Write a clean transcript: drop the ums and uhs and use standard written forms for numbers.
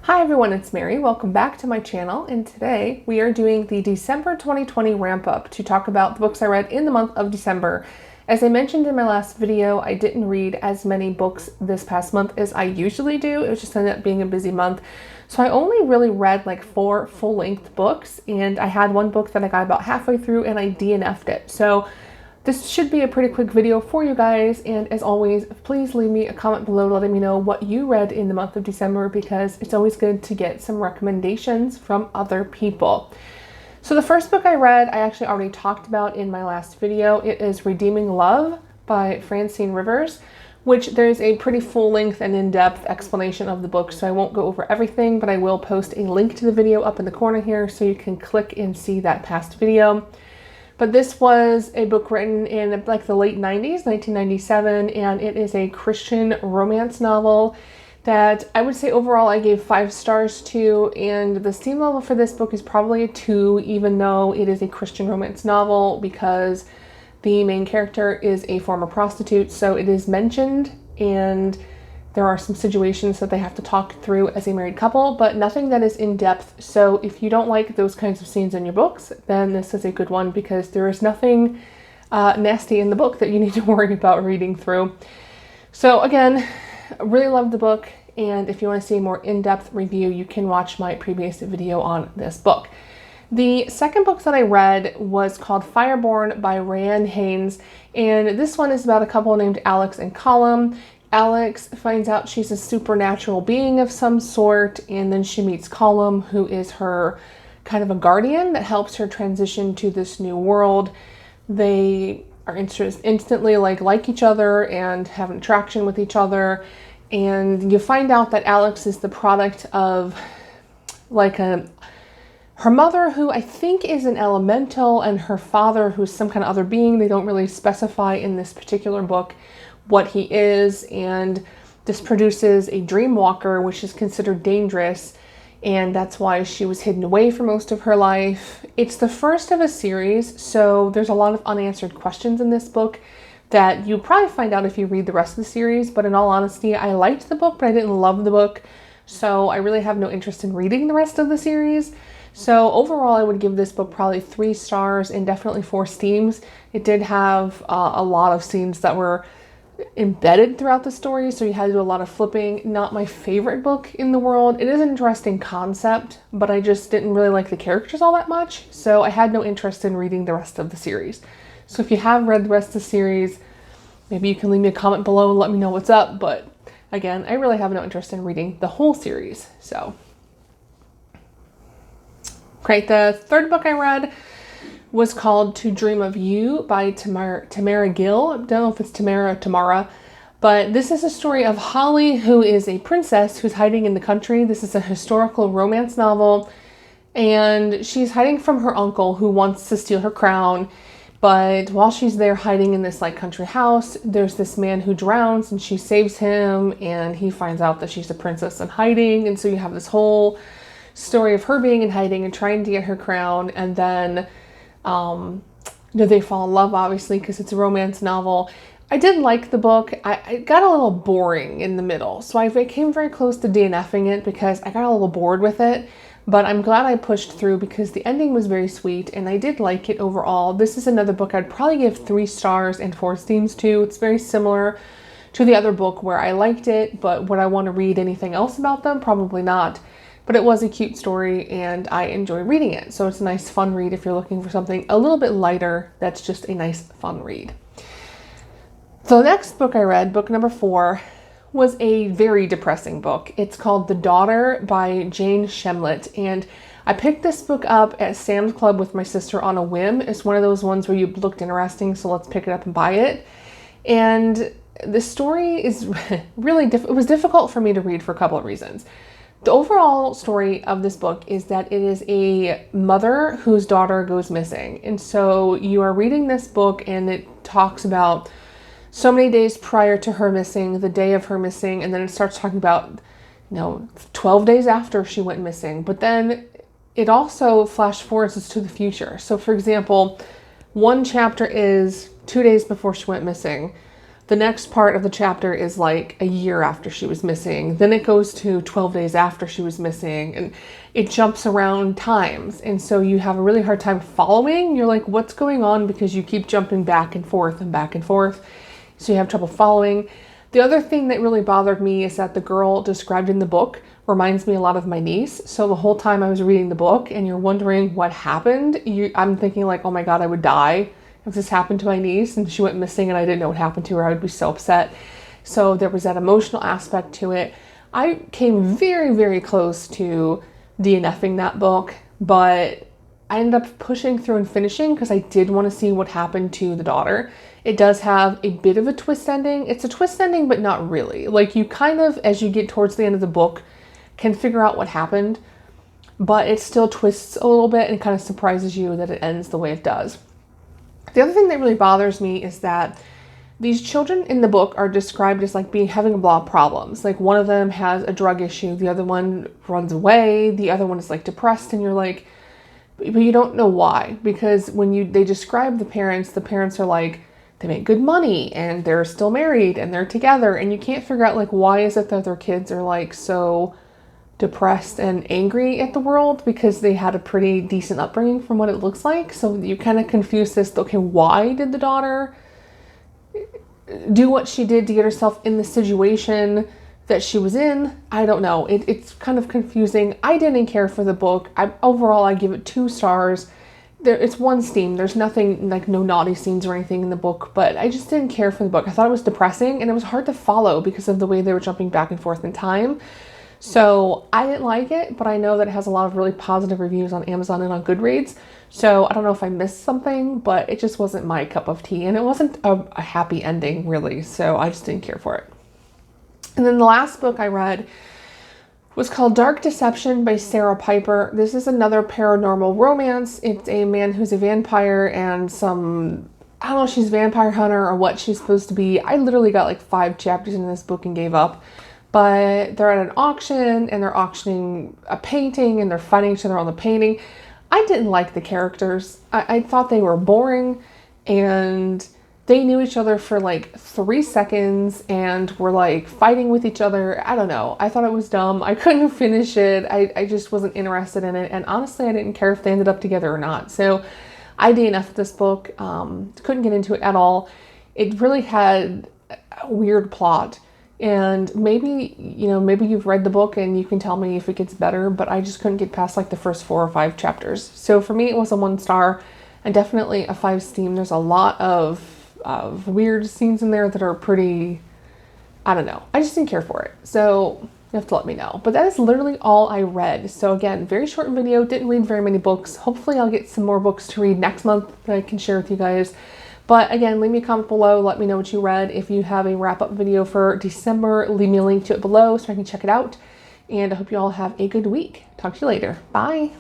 Hi everyone, it's Mary. Welcome back to my channel, and today we are doing the December 2020 ramp up to talk about the books I read in the month of December. As I mentioned in my last video, I didn't read as many books this past month as I usually do. It was just ended up being a busy month. So I only really read like 4 full-length books, and I had one book that I got about halfway through and I DNF'd it. So this should be a pretty quick video for you guys, and as always, please leave me a comment below letting me know what you read in the month of December, because it's always good to get some recommendations from other people. So the first book I read, I actually already talked about in my last video. It is Redeeming Love by Francine Rivers, which there's a pretty full-length and in-depth explanation of the book, so I won't go over everything, but I will post a link to the video up in the corner here so you can click and see that past video. But this was a book written in like the late 90s, 1997, and it is a Christian romance novel that I would say overall I gave 5 stars to, and the steam level for this book is probably a 2, even though it is a Christian romance novel, because the main character is a former prostitute, so it is mentioned, and there are some situations that they have to talk through as a married couple, but nothing that is in depth. So if you don't like those kinds of scenes in your books, then this is a good one, because there is nothing nasty in the book that you need to worry about reading through. So again, really love the book, and if you want to see a more in-depth review, you can watch my previous video on this book. The second book that I read was called Fireborne by Ryan Haynes, and this one is about a couple named Alex and Colum. Alex finds out she's a supernatural being of some sort, and then she meets Colum, who is her kind of a guardian that helps her transition to this new world. They are instantly like each other and have an attraction with each other, and you find out that Alex is the product of her mother, who I think is an elemental, and her father, who's some kind of other being. They don't really specify in this particular book what he is, and this produces a dream walker, which is considered dangerous, and that's why she was hidden away for most of her life. It's the first of a series, so there's a lot of unanswered questions in this book that you'll probably find out if you read the rest of the series, but in all honesty, I liked the book, but I didn't love the book, so I really have no interest in reading the rest of the series. So overall, I would give this book probably 3 stars and definitely 4 steams. It did have a lot of scenes that were embedded throughout the story, so you had to do a lot of flipping. Not my favorite book in the world. It is an interesting concept, but I just didn't really like the characters all that much, so I had no interest in reading the rest of the series. So if you have read the rest of the series, maybe you can leave me a comment below and let me know what's up, but again, I really have no interest in reading the whole series. So great. The third book I read was called To Dream of You by Tamara Gill. I don't know if it's Tamara or Tamara, but this is a story of Holly, who is a princess who's hiding in the country. This is a historical romance novel, and she's hiding from her uncle, who wants to steal her crown. But while she's there hiding in this country house, there's this man who drowns, and she saves him, and he finds out that she's a princess in hiding, and so you have this whole story of her being in hiding and trying to get her crown, and then they fall in love, obviously, because it's a romance novel. I did like the book. I got a little boring in the middle, so I came very close to DNFing it because I got a little bored with it, but I'm glad I pushed through because the ending was very sweet, and I did like it overall. This is another book I'd probably give 3 stars and 4 steams to. It's very similar to the other book where I liked it, but would I want to read anything else about them? Probably not. But it was a cute story, and I enjoy reading it. So it's a nice, fun read if you're looking for something a little bit lighter that's just a nice, fun read. So the next book I read, book number 4, was a very depressing book. It's called The Daughter by Jane Shemlett, and I picked this book up at Sam's Club with my sister on a whim. It's one of those ones where you looked interesting, so let's pick it up and buy it. And the story is really it was difficult for me to read for a couple of reasons. The overall story of this book is that it is a mother whose daughter goes missing. And so you are reading this book, and it talks about so many days prior to her missing, the day of her missing, and then it starts talking about, 12 days after she went missing. But then it also flash forwards to the future. So for example, one chapter is 2 days before she went missing. The next part of the chapter is like a year after she was missing. Then it goes to 12 days after she was missing, and it jumps around times. And so you have a really hard time following. You're like, what's going on? Because you keep jumping back and forth and back and forth. So you have trouble following. The other thing that really bothered me is that the girl described in the book reminds me a lot of my niece. So the whole time I was reading the book and you're wondering what happened, I'm thinking like, oh my God, I would die if this happened to my niece and she went missing and I didn't know what happened to her. I would be so upset. So there was that emotional aspect to it. I came very, very close to DNFing that book, but I ended up pushing through and finishing because I did want to see what happened to the daughter. It does have a bit of a twist ending. It's a twist ending, but not really. Like you kind of, as you get towards the end of the book, can figure out what happened, but it still twists a little bit and kind of surprises you that it ends the way it does. The other thing that really bothers me is that these children in the book are described as like having a lot of problems. Like one of them has a drug issue, the other one runs away, the other one is like depressed, and you're like, but you don't know why. Because when they describe the parents are like, they make good money and they're still married and they're together, and you can't figure out like why is it that their kids are like so depressed and angry at the world, because they had a pretty decent upbringing from what it looks like. So you kind of confuse this, okay, why did the daughter do what she did to get herself in the situation that she was in? I don't know. It's kind of confusing. I didn't care for the book. Overall, I give it 2 stars. It's one steam. There's nothing like no naughty scenes or anything in the book, but I just didn't care for the book. I thought it was depressing and it was hard to follow because of the way they were jumping back and forth in time. So I didn't like it, but I know that it has a lot of really positive reviews on Amazon and on Goodreads. So I don't know if I missed something, but it just wasn't my cup of tea, and it wasn't a happy ending really. So I just didn't care for it. And then the last book I read was called Dark Deception by Sarah Piper. This is another paranormal romance. It's a man who's a vampire and I don't know if she's a vampire hunter or what she's supposed to be. I literally got like 5 chapters in this book and gave up. But they're at an auction and they're auctioning a painting and they're fighting each other on the painting. I didn't like the characters. I thought they were boring, and they knew each other for like 3 seconds and were like fighting with each other. I don't know. I thought it was dumb. I couldn't finish it. I just wasn't interested in it. And honestly, I didn't care if they ended up together or not. So I DNF'd this book. Couldn't get into it at all. It really had a weird plot. And maybe you've read the book and you can tell me if it gets better, but I just couldn't get past like the first 4 or 5 chapters. So for me, it was a 1 star and definitely a 5 steam. There's a lot of weird scenes in there that are pretty, I don't know. I just didn't care for it. So you have to let me know. But that is literally all I read. So again, very short video, didn't read very many books. Hopefully I'll get some more books to read next month that I can share with you guys. But again, leave me a comment below. Let me know what you read. If you have a wrap-up video for December, leave me a link to it below so I can check it out. And I hope you all have a good week. Talk to you later. Bye.